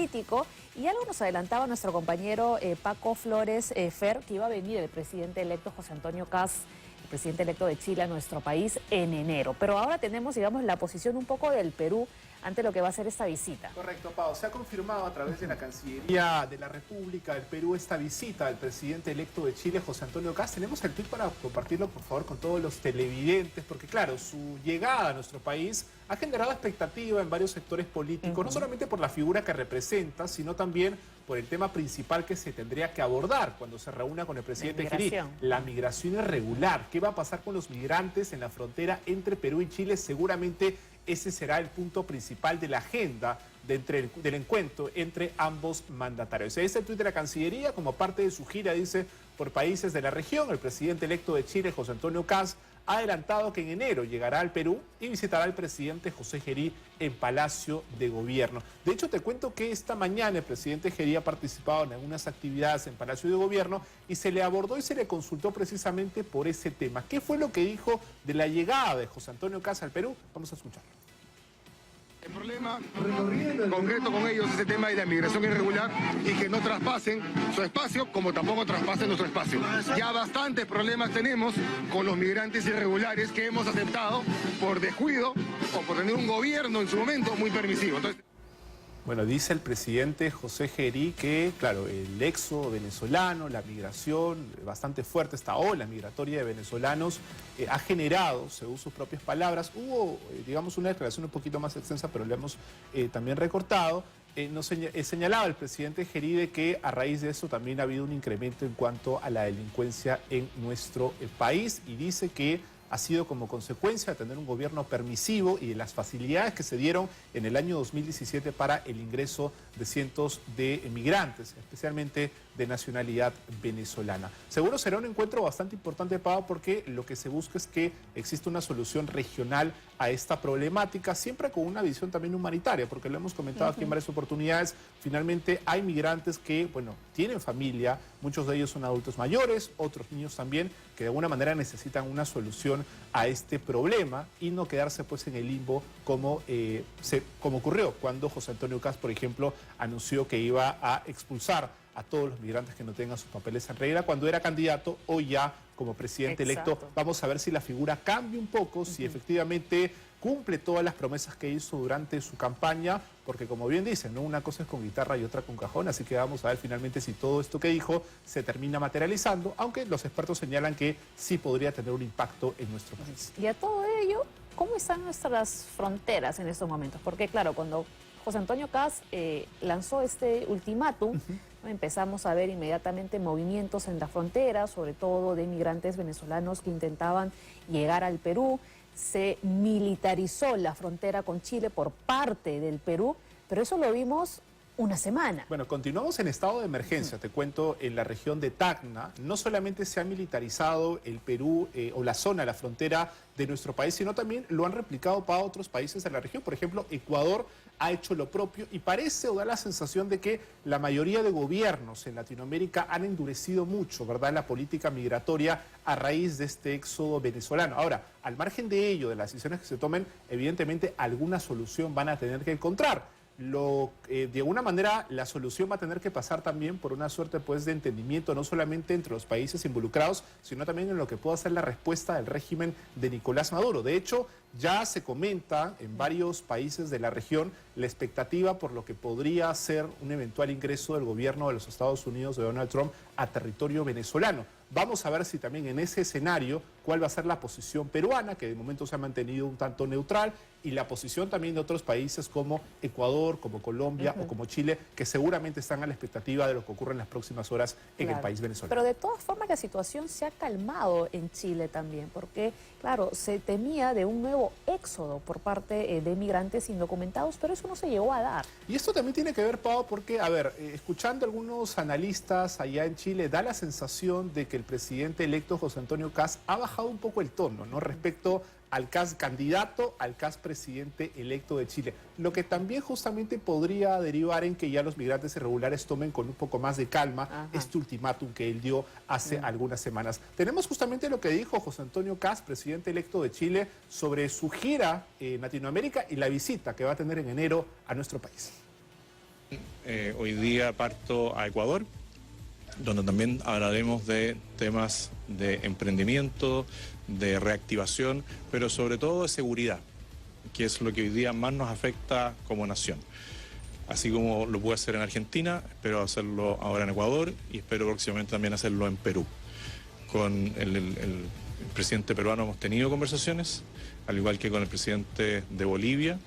político, y algo nos adelantaba nuestro compañero Paco Flores Fer, que iba a venir el presidente electo José Antonio Kast, el presidente electo de Chile, a nuestro país en enero. Pero ahora tenemos, digamos, la posición un poco del Perú ante lo que va a ser esta visita. Correcto, Pau. Se ha confirmado a través de la Cancillería de la República del Perú esta visita del presidente electo de Chile, José Antonio Kast. Tenemos el tweet para compartirlo, por favor, con todos los televidentes, porque claro, su llegada a nuestro país ha generado expectativa en varios sectores políticos, no solamente por la figura que representa, sino también por el tema principal que se tendría que abordar cuando se reúna con el presidente Herí, la migración irregular. ¿Qué va a pasar con los migrantes en la frontera entre Perú y Chile? Seguramente ese será el punto principal de la agenda del encuentro entre ambos mandatarios. Ese es el tuit de la Cancillería como parte de su gira, dice, por países de la región. El presidente electo de Chile, José Antonio Kast, ha adelantado que en enero llegará al Perú y visitará al presidente José Herí en Palacio de Gobierno. De hecho, te cuento que esta mañana el presidente Herí ha participado en algunas actividades en Palacio de Gobierno y se le abordó y se le consultó precisamente por ese tema. ¿Qué fue lo que dijo de la llegada de José Antonio Kast al Perú? Vamos a escucharlo. El problema concreto con ellos es el tema de la migración irregular y que no traspasen su espacio como tampoco traspasen nuestro espacio. Ya bastantes problemas tenemos con los migrantes irregulares que hemos aceptado por descuido o por tener un gobierno en su momento muy permisivo. Entonces... Bueno, dice el presidente José Herí que, claro, el éxodo venezolano, la migración bastante fuerte, esta ola migratoria de venezolanos ha generado, según sus propias palabras, hubo, digamos, una declaración un poquito más extensa, pero la hemos también recortado. Señalaba el presidente Herí de que a raíz de eso también ha habido un incremento en cuanto a la delincuencia en nuestro país, y dice que ha sido como consecuencia de tener un gobierno permisivo y de las facilidades que se dieron en el año 2017 para el ingreso de cientos de migrantes, especialmente de nacionalidad venezolana. Seguro será un encuentro bastante importante, Pau, porque lo que se busca es que exista una solución regional a esta problemática, siempre con una visión también humanitaria, porque lo hemos comentado aquí en varias oportunidades. Finalmente hay migrantes que, bueno, tienen familia, muchos de ellos son adultos mayores, otros niños también, que de alguna manera necesitan una solución a este problema y no quedarse pues en el limbo como ocurrió cuando José Antonio Kast, por ejemplo, anunció que iba a expulsar a todos los migrantes que no tengan sus papeles en regla cuando era candidato. Hoy ya como presidente electo, vamos a ver si la figura cambia un poco, si efectivamente cumple todas las promesas que hizo durante su campaña, porque como bien dicen, ¿no? Una cosa es con guitarra y otra con cajón, así que vamos a ver finalmente si todo esto que dijo se termina materializando, aunque los expertos señalan que sí podría tener un impacto en nuestro país. Y a todo ello, ¿cómo están nuestras fronteras en estos momentos? Porque claro, cuando José Antonio Kast lanzó este ultimátum, empezamos a ver inmediatamente movimientos en la frontera, sobre todo de migrantes venezolanos que intentaban llegar al Perú. Se militarizó la frontera con Chile por parte del Perú, pero eso lo vimos una semana. Bueno, continuamos en estado de emergencia, te cuento, en la región de Tacna. No solamente se ha militarizado el Perú o la zona, la frontera de nuestro país, sino también lo han replicado para otros países de la región. Por ejemplo, Ecuador ha hecho lo propio y parece o da la sensación de que la mayoría de gobiernos en Latinoamérica han endurecido mucho, ¿verdad?, la política migratoria a raíz de este éxodo venezolano. Ahora, al margen de ello, de las decisiones que se tomen, evidentemente alguna solución van a tener que encontrar. De alguna manera la solución va a tener que pasar también por una suerte pues de entendimiento, no solamente entre los países involucrados, sino también en lo que pueda ser la respuesta del régimen de Nicolás Maduro. De hecho, ya se comenta en varios países de la región la expectativa por lo que podría ser un eventual ingreso del gobierno de los Estados Unidos de Donald Trump a territorio venezolano. Vamos a ver si también en ese escenario cuál va a ser la posición peruana, que de momento se ha mantenido un tanto neutral, y la posición también de otros países como Ecuador, como Colombia o como Chile, que seguramente están a la expectativa de lo que ocurre en las próximas horas en el país venezolano. Pero de todas formas la situación se ha calmado en Chile también, porque claro, se temía de un nuevo éxodo por parte de migrantes indocumentados, pero eso no se llegó a dar. Y esto también tiene que ver, Pau, porque, a ver, escuchando a algunos analistas allá en Chile, da la sensación de que el presidente electo José Antonio Kast ha bajado un poco el tono, ¿no?, respecto al Kast candidato, al Kast presidente electo de Chile. Lo que también justamente podría derivar en que ya los migrantes irregulares tomen con un poco más de calma este ultimátum que él dio hace algunas semanas. Tenemos justamente lo que dijo José Antonio Kast, presidente electo de Chile, sobre su gira en Latinoamérica y la visita que va a tener en enero a nuestro país. Hoy día parto a Ecuador, donde también hablaremos de temas de emprendimiento, de reactivación, pero sobre todo de seguridad, que es lo que hoy día más nos afecta como nación. Así como lo pude hacer en Argentina, espero hacerlo ahora en Ecuador y espero próximamente también hacerlo en Perú. Con el presidente peruano hemos tenido conversaciones, al igual que con el presidente de Bolivia.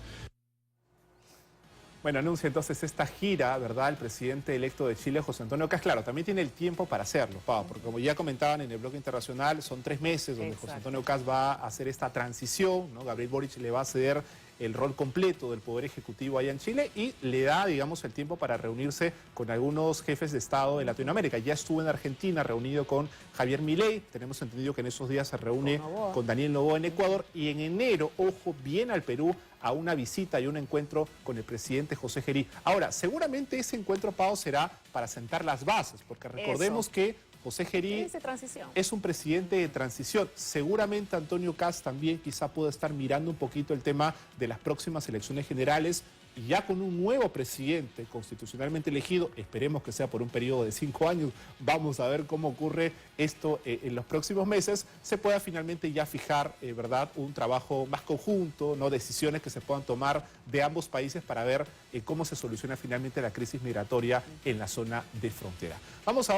Bueno, anuncia entonces esta gira, ¿verdad? El presidente electo de Chile, José Antonio Kast, claro, también tiene el tiempo para hacerlo, Pau, porque como ya comentaban en el bloque internacional, son 3 meses donde José Antonio Kast va a hacer esta transición, ¿no? Gabriel Boric le va a ceder el rol completo del Poder Ejecutivo allá en Chile y le da, digamos, el tiempo para reunirse con algunos jefes de Estado de Latinoamérica. Ya estuvo en Argentina reunido con Javier Milei, tenemos entendido que en esos días se reúne con Daniel Noboa en Ecuador y en enero, ojo, viene al Perú a una visita y un encuentro con el presidente José Gerí. Ahora, seguramente ese encuentro, Pau, será para sentar las bases, porque recordemos que José Gerí es un presidente de transición. Seguramente Antonio Kast también quizá pueda estar mirando un poquito el tema de las próximas elecciones generales y ya con un nuevo presidente constitucionalmente elegido, esperemos que sea por un periodo de 5 años, vamos a ver cómo ocurre esto en los próximos meses, se pueda finalmente ya fijar, ¿verdad?, un trabajo más conjunto, ¿no?, decisiones que se puedan tomar de ambos países para ver cómo se soluciona finalmente la crisis migratoria en la zona de frontera. Vamos ahora